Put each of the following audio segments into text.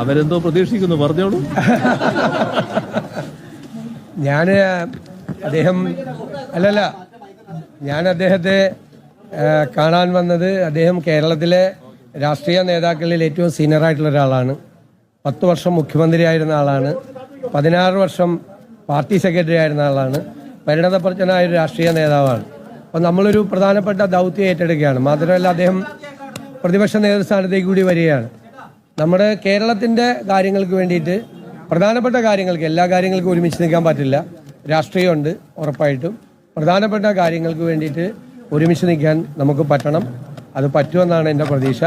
അവരെന്തോ പ്രതീക്ഷിക്കുന്നു, പറഞ്ഞോളൂ. ഞാൻ അദ്ദേഹത്തെ കാണാൻ വന്നത്, അദ്ദേഹം കേരളത്തിലെ രാഷ്ട്രീയ നേതാക്കളിൽ ഏറ്റവും സീനിയറായിട്ടുള്ള ഒരാളാണ്. 10 വർഷം മുഖ്യമന്ത്രിയായിരുന്ന ആളാണ്. 16 വർഷം പാർട്ടി സെക്രട്ടറി ആയിരുന്ന ആളാണ്. പരിണതപ്രജ്ഞനായ ഒരു രാഷ്ട്രീയ നേതാവാണ്. അപ്പം നമ്മളൊരു പ്രധാനപ്പെട്ട ദൗത്യം ഏറ്റെടുക്കുകയാണ്. മാത്രമല്ല, അദ്ദേഹം പ്രതിപക്ഷ നേതൃസ്ഥാനത്തേക്ക് കൂടി വരികയാണ്. നമ്മുടെ കേരളത്തിൻ്റെ കാര്യങ്ങൾക്ക് വേണ്ടിയിട്ട്, പ്രധാനപ്പെട്ട കാര്യങ്ങൾക്ക്, എല്ലാ കാര്യങ്ങൾക്കും ഒരുമിച്ച് നിൽക്കാൻ പറ്റില്ല. രാഷ്ട്രീയമുണ്ട് ഉറപ്പായിട്ടും. പ്രധാനപ്പെട്ട കാര്യങ്ങൾക്ക് വേണ്ടിയിട്ട് ഒരുമിച്ച് നിൽക്കാൻ നമുക്ക് പറ്റണം. അത് പറ്റുമെന്നാണ് എൻ്റെ പ്രതീക്ഷ.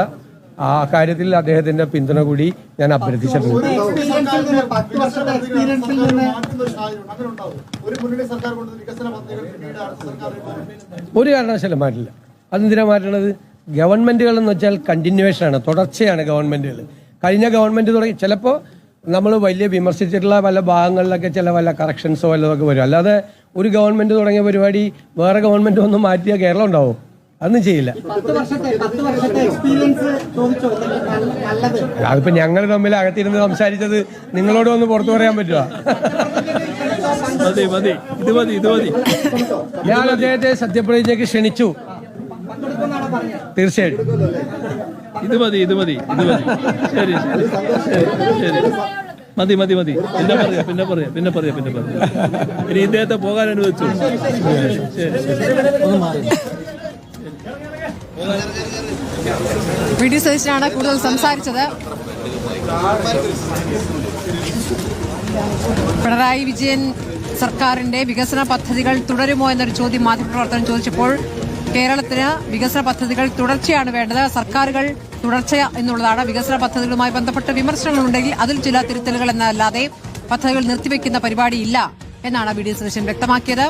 ആ കാര്യത്തിൽ അദ്ദേഹത്തിന്റെ പിന്തുണ കൂടി ഞാൻ അഭ്യർത്ഥിച്ചിട്ടുണ്ട്. ഒരു കാരണവശാലും മാറ്റില്ല. അതെന്തിനാ മാറ്റണത്? ഗവൺമെന്റുകൾ എന്ന് വെച്ചാൽ കണ്ടിന്യൂവേഷനാണ്, തുടർച്ചയാണ് ഗവൺമെന്റുകൾ. കഴിഞ്ഞ ഗവൺമെന്റ് തുടങ്ങി ചിലപ്പോൾ നമ്മൾ വലിയ വിമർശിച്ചിട്ടുള്ള പല ഭാഗങ്ങളിലൊക്കെ വല്ല കറക്ഷൻസോ വല്ലതൊക്കെ വരും. അല്ലാതെ ഒരു ഗവൺമെന്റ് തുടങ്ങിയ പരിപാടി വേറെ ഗവൺമെന്റ് ഒന്നും മാറ്റിയാൽ കേരളം ഉണ്ടാവും? അതൊന്നും ചെയ്യില്ല. അതിപ്പോ ഞങ്ങൾ തമ്മിൽ അകത്തിരുന്ന് സംസാരിച്ചത് നിങ്ങളോട് ഒന്ന് പുറത്തു പറയാൻ പറ്റുമോ? ഞാൻ അദ്ദേഹത്തെ സത്യപ്രതിജ്ഞയ്ക്ക് ക്ഷണിച്ചു. തീർച്ചയായിട്ടും. ഇത് മതി. ശരി. മതി. പിന്നെ പറയാം. ഇനി ഇദ്ദേഹത്തെ പോകാൻ അനുവദിച്ചു. വി.ഡി. സതീശനാണ് കൂടുതൽ സംസാരിച്ചത്. പിണറായി വിജയൻ സർക്കാരിന്റെ വികസന പദ്ധതികൾ തുടരുമോ എന്നൊരു ചോദ്യം മാധ്യമപ്രവർത്തകൻ ചോദിച്ചപ്പോൾ കേരളത്തിന് വികസന പദ്ധതികൾ തുടർച്ചയാണ് വേണ്ടത്, സർക്കാരുകൾ തുടർച്ച എന്നുള്ളതാണ്. വികസന പദ്ധതികളുമായി ബന്ധപ്പെട്ട വിമർശനങ്ങളുണ്ടെങ്കിൽ അതിൽ ചില തിരുത്തലുകൾ എന്നല്ലാതെ പദ്ധതികൾ നിർത്തിവെക്കുന്ന പരിപാടിയില്ല എന്നാണ് വി.ഡി. സതീശൻ വ്യക്തമാക്കിയത്.